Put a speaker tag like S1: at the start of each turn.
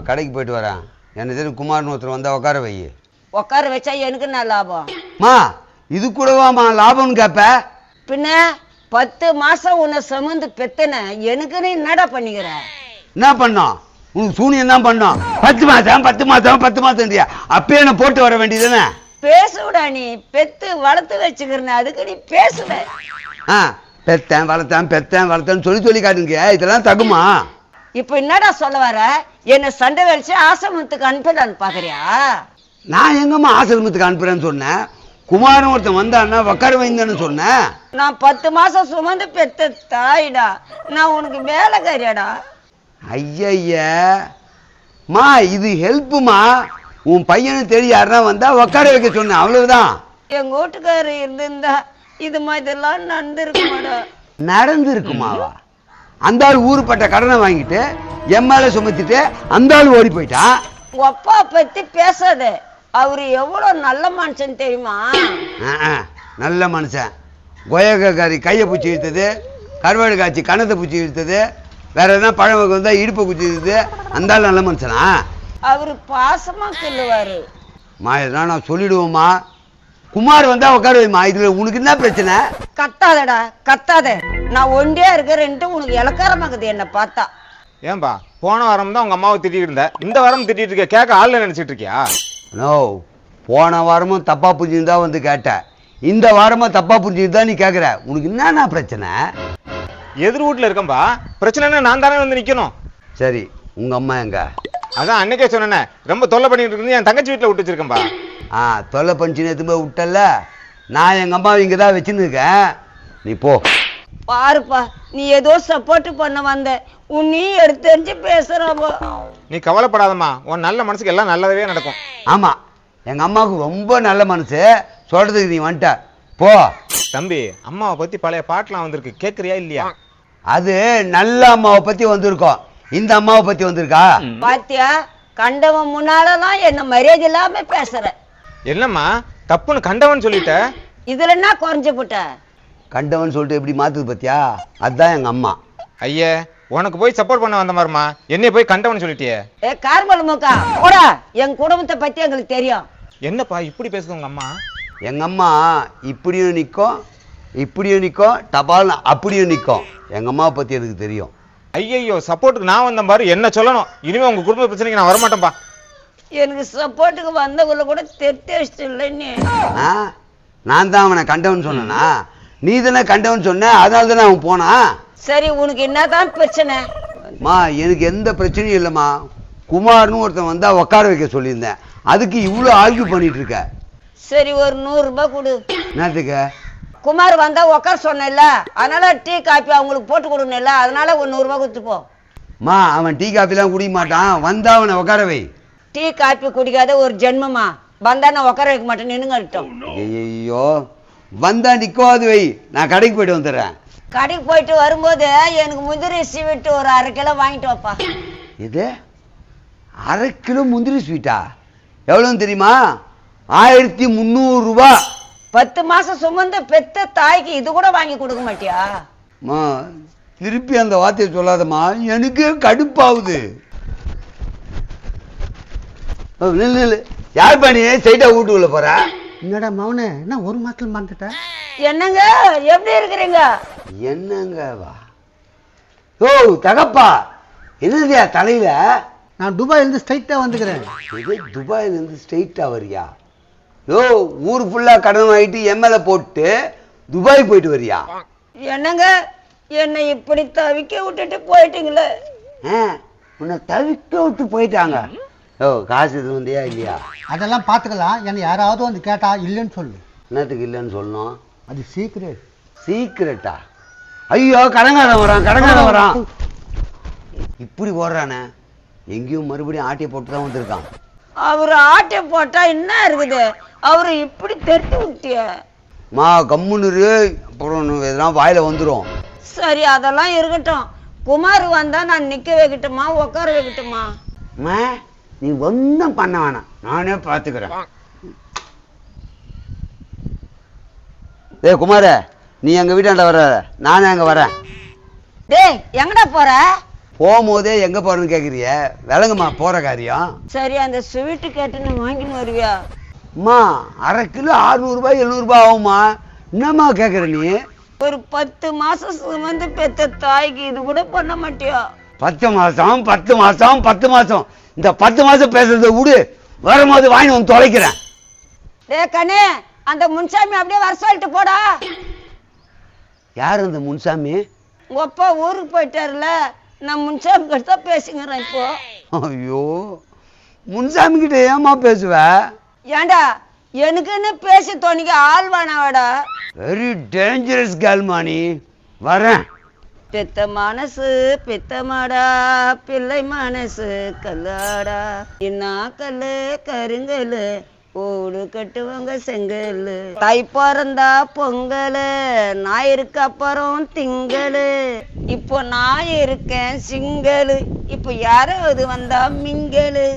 S1: கடைக்கு போயிட்டு வரேன். என்ன தெரியும் குமார்னு ஒருத்தர் வந்தா உட்கார வை.
S2: உட்கார வச்சா எனக்கு என்ன லாபம்?
S1: இது கூடவாமா லாபம்னு கேப்ப?
S2: பின்ன 10 மாசம் உன்னை சுமந்து பெத்தன எனக்குன்னு என்னடா பண்ணிக்கிற?
S1: என்ன பண்ணோம்? உனக்கு சூனியம் தான் பண்ணோம். 10 மாசம் அப்பயே என்ன போட்டு வர வேண்டியதுதானே?
S2: பேசுடா, நீ பெத்து வளர்த்து வச்சுக்கிறன, அதுக்கு நீ பேசுட.
S1: பெத்தேன் வளர்த்தேன்னு சொல்லி காட்டுங்க. இதெல்லாம் தகுமா?
S2: இப்ப என்னடா சொல்ல வர? என்ன சண்டை வலிச்சு ஆசிரமத்துக்கு அனுப்பிடலான்னு பாக்குறியா?
S1: நான் எங்கம்மா ஆசிரமத்துக்கு அனுப்புறேன்னு சொன்னேன்? குமாரன் ஒருத்தன் வந்தான்னா உட்கார வைந்தேன்னு சொன்னேன்.
S2: நான் 10 மாசம் சுமந்து பெத்த தாயிடா, நான் உனக்கு வேலைக்காரியாடா.
S1: ஐயம்மா இது ஹெல்ப்புமா. உன் பையனு தேடி யாருன்னா வந்தா உட்கார வைக்க சொன்னேன், அவ்வளவுதான்.
S2: எங்க வீட்டுக்காரரு இருந்திருந்தா இது மாதிரிலாம்
S1: நடந்திருக்குமாவா? அந்த ஆள் ஊருப்பட்ட கடனை வாங்கிட்டு என் மேல சுமத்திட்டு அந்த ஆள் ஓடி போயிட்டான்.
S2: அப்பா பத்தி பேசாத, அவரு எவ்வளவு நல்ல மனுஷன் தெரியுமா?
S1: நல்ல மனுஷன். கொயக்காரி கையை பூச்சி இழுத்தது, கருவாடு காய்ச்சி கணத்தை பூச்சி இழுத்தது, வேற எதனா பழம் வந்தா இடுப்பை குச்சி இழுத்தது, அந்த ஆள் நல்ல மனுஷனா?
S2: அவரு பாசமா சொல்லுவாரு.
S1: எதனா நான் சொல்லிடுவோமா? குமார் வந்தா உட்கார வைமா. இதுல உனக்கு என்ன பிரச்சனை?
S2: கத்தாதடா கத்தாத, நான் ஒண்டியா இருக்கிறேன்ட்டு உனக்கு இலக்காரமாக்குது என்ன பார்த்தா.
S3: ஏன்பா போன வாரம் தான் உங்க அம்மாவை திட்டிட்டு இருந்த, இந்த வாரம் திட்டிட்டு இருக்க, கேட்க ஆள்ல நினைச்சிட்டு இருக்கியா?
S1: நோ, போன வாரமும் தப்பா புரிஞ்சுதான் வந்து கேட்ட, இந்த வாரமும் தப்பா புரிஞ்சுதான் நீ கேக்குற. உனக்கு என்னன்னா பிரச்சனை?
S3: எதிர் வீட்டுல இருக்கம்பா, பிரச்சனைன்னா நான் தானே வந்து நிக்கணும்.
S1: சரி, உங்க அம்மா எங்க?
S3: அதான் அன்னைக்கே சொன்னேனே, ரொம்ப தொல்லை பண்ணிட்டு இருந்து என் தங்கச்சி வீட்டுல விட்டு வச்சிருக்கேன்பா.
S1: தொல்லை பண்ணிச்சு நேத்து போய் விட்டல, நான் எங்க அம்மாவை இங்கதான் வச்சுன்னு இருக்கேன். நீ போ.
S2: பாருப்பா, நீ ஏதோ சப்போர்ட் பண்ண வந்த, நீ எடுத்து பேசுறப்போ.
S3: நீ கவலைப்படாதம்மா, உன் நல்ல மனசுக்கு எல்லாம் நல்லதவே நடக்கும்.
S1: ஆமா, எங்க அம்மாவுக்கு ரொம்ப நல்ல மனசு, சொல்றதுக்கு நீ வந்துட்ட. போ.
S3: தம்பி, அம்மாவை பத்தி பழைய பாட்டுலாம் வந்திருக்கு, கேக்குறியா இல்லையா?
S1: அது நல்ல அம்மாவை பத்தி வந்திருக்கோம், இந்த அம்மாவை பத்தி வந்திருக்கா?
S2: பாத்தியா, கண்டவன் முன்னாலதான் என்ன மரியாதை இல்லாம பேசுற.
S3: என்னம்மா தப்புன்னு கண்டவன் சொல்லிட்ட?
S2: இதுல என்ன குறைஞ்சு போட்ட?
S1: கண்டவன் சொல்லிட்டு எப்படி மாத்துது பத்தியா? அதுதான் எங்க அம்மா.
S3: ஐயே, உனக்கு போய் சப்போர்ட் பண்ண வந்தமாருமா, என்னைய போய் கண்டவன் சொல்லிட்டியே.
S2: கார்மல் மூக்கா போடா, என் குடும்பத்தை பத்தி எங்களுக்கு தெரியும்.
S3: என்னப்பா இப்படி பேசுது உங்க அம்மா?
S1: எங்க அம்மா இப்படியும் நிக்கும், டபால் அப்படியும் நிக்கும். எங்க அம்மாவை பத்தி எனக்கு தெரியும்.
S3: ஐயோ, சப்போர்ட்டுக்கு நான் வந்தேன் பாரு, என்ன சொல்லணும்? இனிமே உங்க குடும்ப பிரச்சனைக்கு நான் வரமாட்டேன்பா.
S2: எனக்கு சப்போர்ட்டுக்கு வந்தவங்கள கூட தெரிஞ்சு இல்லைன்னு.
S1: நான் தான் அவனை கண்டவன் சொன்னா? நீ தானே கண்டவன் சொன்ன, அதனால தானே அவன் போனா.
S2: சரி, உனக்கு என்னதான் பிரச்சனை?
S1: எனக்கு எந்த பிரச்சனையும் இல்லைம்மா. குமார்னு ஒருத்தன் வந்தா உட்கார வைக்க சொல்லியிருந்தேன், அதுக்கு இவ்வளவு ஆர்கியூ பண்ணிட்டு இருக்க.
S2: சரி, ஒரு 100 ரூபாய் கொடு.
S1: என்னத்துக்கு?
S2: குமார் வந்தா உட்கார சொன்ன, அதனால டீ காப்பி அவங்களுக்கு போட்டு கொடுக்கணும்ல, அதனால ஒரு 100 ரூபாய் கொடுத்து போ.
S1: அவன் டீ காப்பி எல்லாம் குடிக்க மாட்டான், வந்தா அவனை உட்கார வை.
S2: டீ காப்பி குடிக்காத ஒரு ஜென்மமா, வந்தா நான் உட்கார வைக்க மாட்டேன், நின்னுங்கட்டும்.
S1: ஐயோ, வந்தா நிக்கவாது வை, நான் கடைக்கு போயிட்டு வந்துடுறேன்.
S2: கடைக்கு போயிட்டு வரும்போது எனக்கு முந்திரி ஸ்வீட் ஒரு 1/2 கிலோ வாங்கிட்டு வாப்பா.
S1: இது 1/2 கிலோ முந்திரி ஸ்வீட்டா? எவ்வளவுன்னு தெரியுமா? 1300 ரூபாய்.
S2: 10 மாசம் சுமந்த பெத்த தாய்க்கு இது கூட வாங்கி கொடுக்க மாட்டியா?
S1: திருப்பி அந்த வார்த்தையை சொல்லாதம்மா, எனக்கு கடுப்பாகுது. யார் பண்ணி சைட்டா வீட்டுக்குள்ள போற?
S4: என்னடா மவனே, என்ன ஒரு மாசத்துல மறந்துட்ட?
S2: என்னங்க, எப்படி இருக்கிறீங்க?
S1: என்னங்க வா. ஓ தகப்பா, என்னதியா தலையில?
S4: நான் துபாயில இருந்து ஸ்ட்ரைட்டா வந்துக்கிறேன்.
S1: துபாயில இருந்து ஸ்ட்ரைட்டா வரியா? ஊர் ஃபுல்லா கடன் வாங்கிட்டு எம்எல்ஏ போட்டு துபாய் போயிட்டு வரியா?
S2: என்னங்க, என்னை இப்படி தவிக்க விட்டுட்டு போயிட்டீங்களே.
S1: உன்னை தவிக்க விட்டு போயிட்டாங்க. காசு எதுவும் வந்தியா இல்லையா?
S4: அதெல்லாம் பாத்துக்கலாம், என்ன யாராவது வந்து கேட்டா இல்லைன்னு சொல்லு.
S1: என்னத்துக்கு இல்லைன்னு சொல்லணும்?
S4: அது சீக்ரெட்.
S1: சீக்ரெட்டா? ஐயோ, கடங்காரன் வரான். இப்படி ஓடுறானே, எங்கேயும் மறுபடியும் ஆட்டியை போட்டு தான் வந்திருக்கான்.
S2: அவரு ஆட்டை போட்டா என்ன இருக்குது? அவரு இப்படி தெரிஞ்சு விட்டிய
S1: கம்முன்னு, அப்புறம் இதெல்லாம் வாயில வந்துடும்.
S2: சரி, அதெல்லாம் இருக்கட்டும். குமார் வந்தா நான் நிக்க வைக்கட்டுமா, உட்கார வைக்கட்டுமா?
S1: நீ ஒன்றும் பண்ண வேணாம், நானே பார்த்துக்கிறேன். குமார, நீ எங்க வீட்டாண்ட வர, நானே அங்க வரேன்.
S2: டேய், எங்கடா போற?
S1: போகும்போதே எங்கே போகிறேன்னு கேட்குறிய? விளங்குமா போகிற காரியம்?
S2: சரி அந்த ஸ்வீட்டு கேட்டுன்னு வாங்கின்னு வருவியா?
S1: அம்மா, அரை கிலோ 600 700 ஆகும்மா. என்னம்மா கேட்குற நீ?
S2: ஒரு 10 மாசம் சுமந்து பெத்த தாய்க்கு இது கூட பண்ண மாட்டியா?
S1: 10 மாதம் 10 மாதம் 10 மாதம் இந்த 10 மாதம் பேசுறதை விடு. வரும்போது வாங்கி வந்து தொலைக்கிறேன்.
S2: டே கண்ணே, அந்த முன்சாமி அப்படியே வர சொல்லிட்டு போடா.
S1: யார் அந்த முன்சாமி?
S2: உங்க அப்பா ஊருக்கு போயிட்டாருல, நான் முன்சாமி கிட்ட தான் பேசுங்கிறேன் இப்போ.
S1: ஐயோ, முன்சாமி கிட்ட ஏமா பேசுவ?
S2: ஏண்டா எனக்குன்னு பேசி தோணிக்க ஆள்வானாவாடா.
S1: வெரி டேஞ்சரஸ் கேர்ள்மா நீ. வரேன்.
S2: பெத்த மனசு பெத்தமாடா, பிள்ளை மனசு கல்லாடா. என்ன கல்லு கருங்கல்லு, ஓடு கட்டுவாங்க செங்கல்லு. தை பிறந்தா பொங்கலு, ஞாயிறுக்கு அப்புறம் திங்களு. இப்போ நான் இருக்கேன் சிங்களு, இப்போ யாராவது வந்தா மிங்கலு.